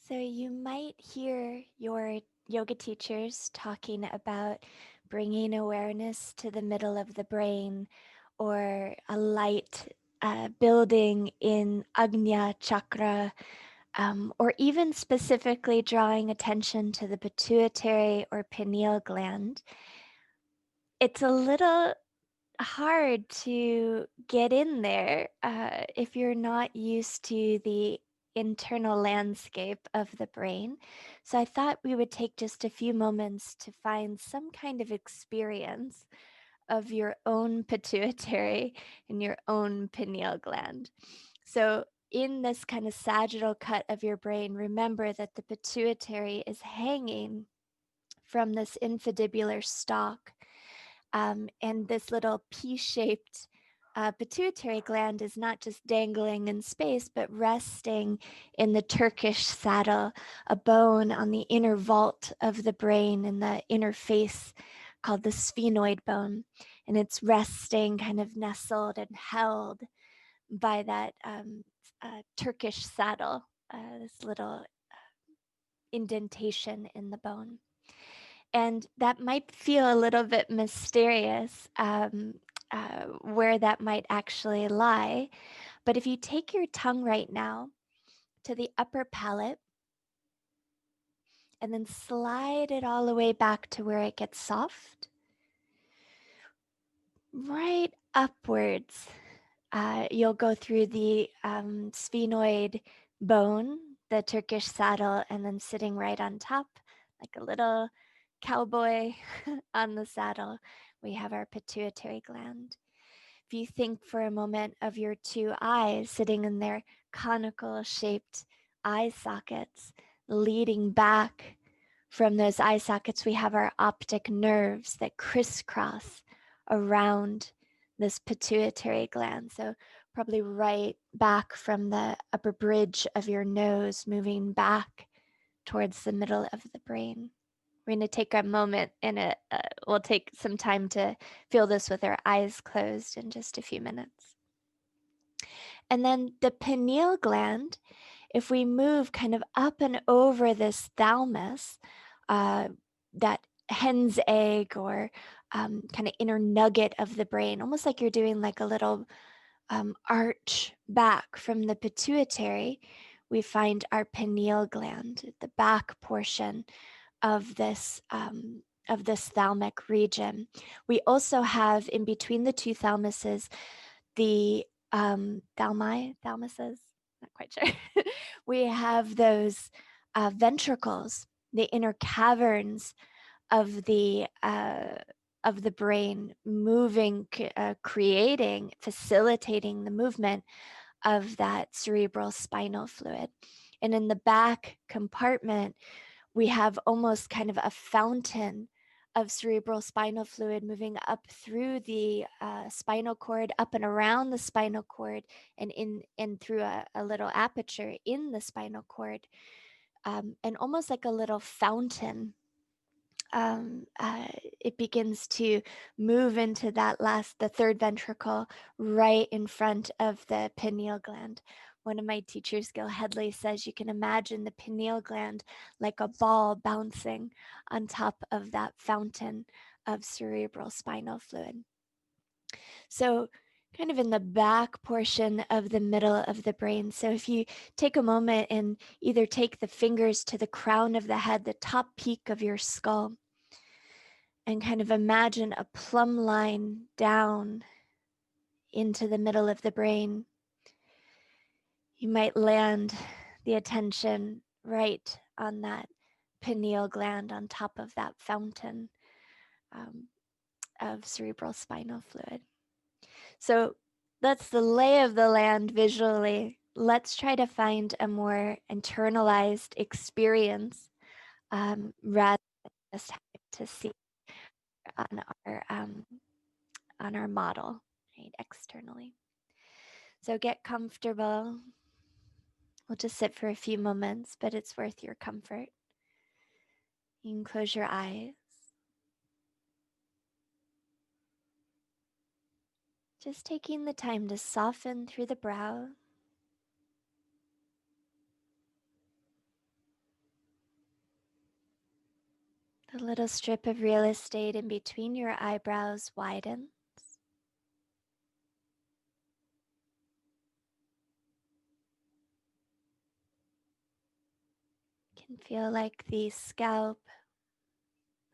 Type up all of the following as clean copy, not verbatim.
So you might hear your yoga teachers talking about bringing awareness to the middle of the brain, or a light building in Agnya chakra, or even specifically drawing attention to the pituitary or pineal gland. It's a little hard to get in there if you're not used to the internal landscape of the brain. So I thought we would take just a few moments to find some kind of experience of your own pituitary and your own pineal gland. So in this kind of sagittal cut of your brain, remember that the pituitary is hanging from this infundibular stalk, and this little pea-shaped pituitary gland is not just dangling in space, but resting in the Turkish saddle, a bone on the inner vault of the brain in the inner face called the sphenoid bone. And it's resting, kind of nestled and held by that Turkish saddle, this little indentation in the bone. And that might feel a little bit mysterious, where that might actually lie. But if you take your tongue right now to the upper palate and then slide it all the way back to where it gets soft, right upwards, you'll go through the sphenoid bone, the Turkish saddle, and then sitting right on top, like a little cowboy on the saddle, we have our pituitary gland. If you think for a moment of your two eyes sitting in their conical shaped eye sockets, leading back from those eye sockets, we have our optic nerves that crisscross around this pituitary gland. So probably right back from the upper bridge of your nose, moving back towards the middle of the brain. We're going to take a moment and we'll take some time to feel this with our eyes closed in just a few minutes. And then the pineal gland, if we move kind of up and over this thalamus, that hen's egg or kind of inner nugget of the brain, almost like you're doing like a little arch back from the pituitary, we find our pineal gland, the back portion of this thalamic region. We also have in between the two thalamuses the thalmuses, not quite sure. We have those ventricles, the inner caverns of the brain, moving, creating, facilitating the movement of that cerebral spinal fluid. And in the back compartment, we have almost kind of a fountain of cerebral spinal fluid moving up through the spinal cord, up and around the spinal cord, and in and through a little aperture in the spinal cord, and almost like a little fountain. It begins to move into the third ventricle, right in front of the pineal gland. One of my teachers, Gil Headley, says you can imagine the pineal gland like a ball bouncing on top of that fountain of cerebral spinal fluid. So, kind of in the back portion of the middle of the brain. So, if you take a moment and either take the fingers to the crown of the head, the top peak of your skull, and kind of imagine a plumb line down into the middle of the brain, you might land the attention right on that pineal gland on top of that fountain um, of cerebral spinal fluid. So that's the lay of the land visually. Let's try to find a more internalized experience, rather than just having to see on our model, right, externally. So get comfortable. We'll just sit for a few moments, but it's worth your comfort. You can close your eyes. Just taking the time to soften through the brow. The little strip of real estate in between your eyebrows widens. Can feel like the scalp,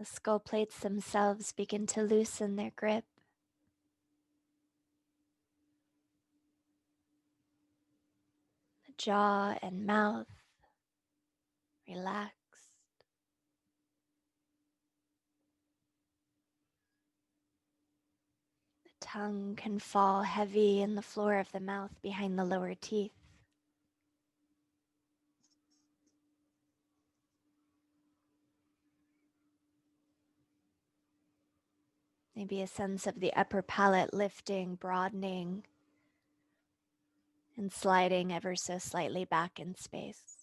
the skull plates themselves begin to loosen their grip. The jaw and mouth relaxed. The tongue can fall heavy in the floor of the mouth behind the lower teeth. Maybe a sense of the upper palate lifting, broadening, and sliding ever so slightly back in space.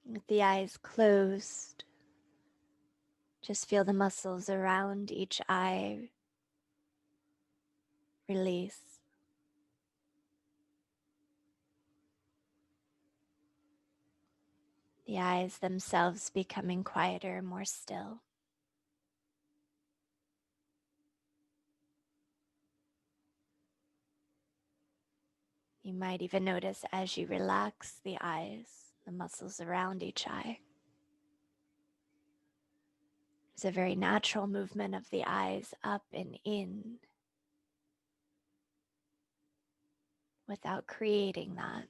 With the eyes closed, just feel the muscles around each eye release. The eyes themselves becoming quieter, more still. You might even notice as you relax the eyes, the muscles around each eye. It's a very natural movement of the eyes up and in without creating that,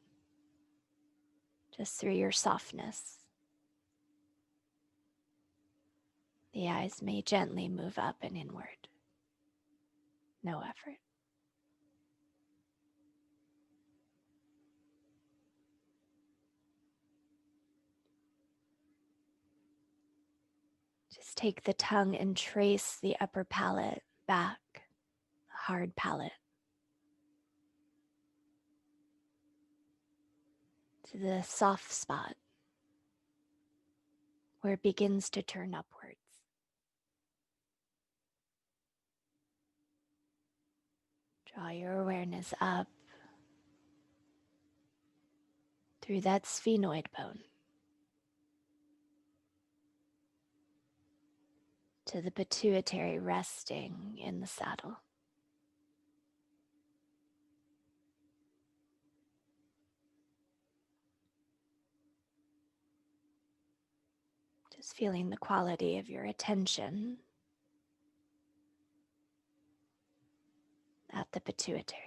just through your softness. The eyes may gently move up and inward. No effort. Just take the tongue and trace the upper palate back, the hard palate, to the soft spot where it begins to turn upwards. Draw your awareness up through that sphenoid bone to the pituitary resting in the saddle. Just feeling the quality of your attention at the pituitary.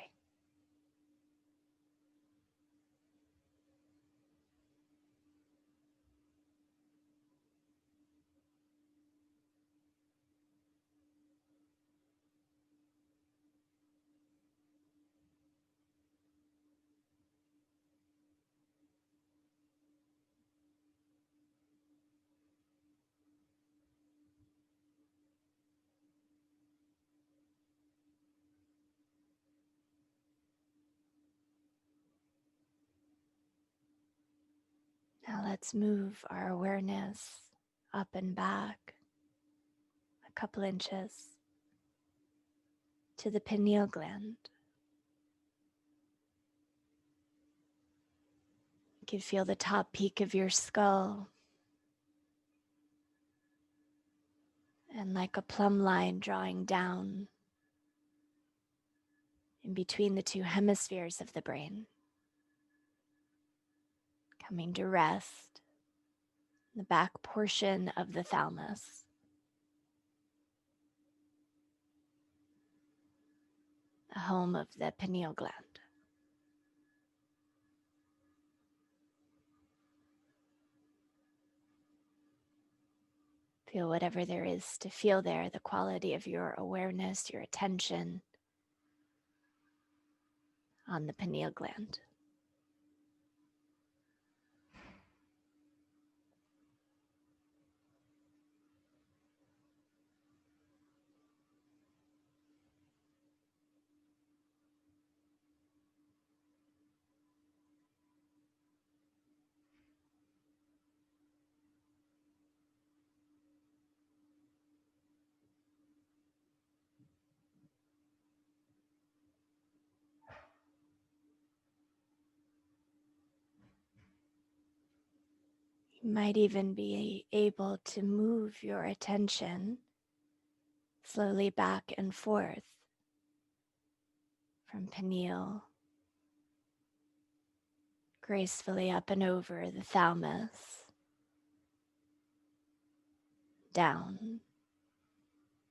Now let's move our awareness up and back a couple inches to the pineal gland. You can feel the top peak of your skull, and like a plumb line drawing down in between the two hemispheres of the brain, coming to rest in the back portion of the thalamus. The home of the pineal gland. Feel whatever there is to feel there, the quality of your awareness, your attention on the pineal gland. You might even be able to move your attention slowly back and forth from pineal, gracefully up and over the thalamus, down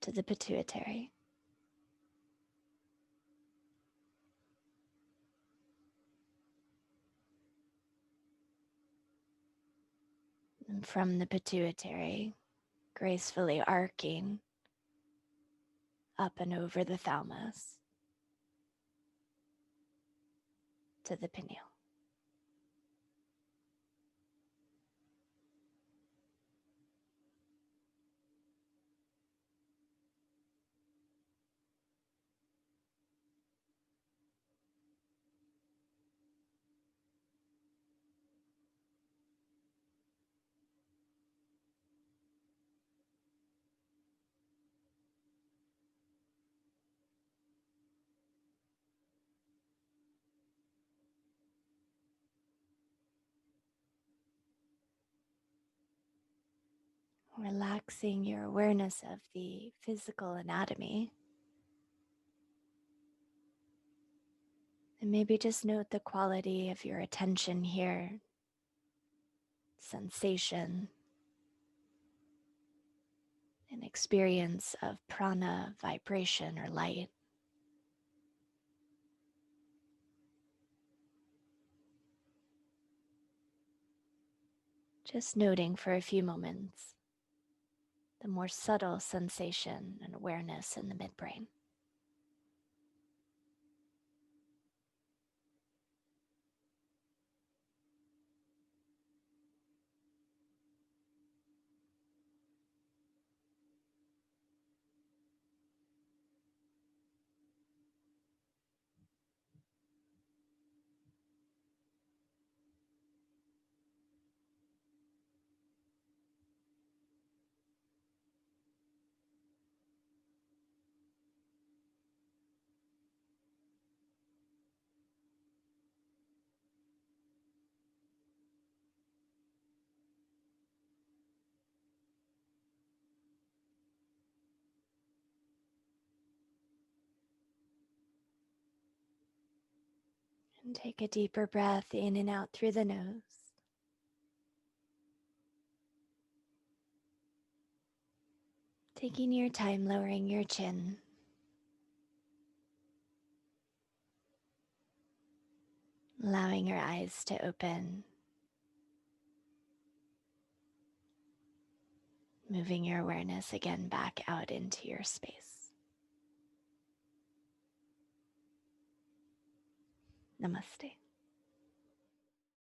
to the pituitary. And from the pituitary, gracefully arcing up and over the thalamus to the pineal. Relaxing your awareness of the physical anatomy. And maybe just note the quality of your attention here, sensation, an experience of prana, vibration, or light. Just noting for a few moments the more subtle sensation and awareness in the midbrain. And take a deeper breath in and out through the nose. Taking your time lowering your chin. Allowing your eyes to open. Moving your awareness again back out into your space. Namaste.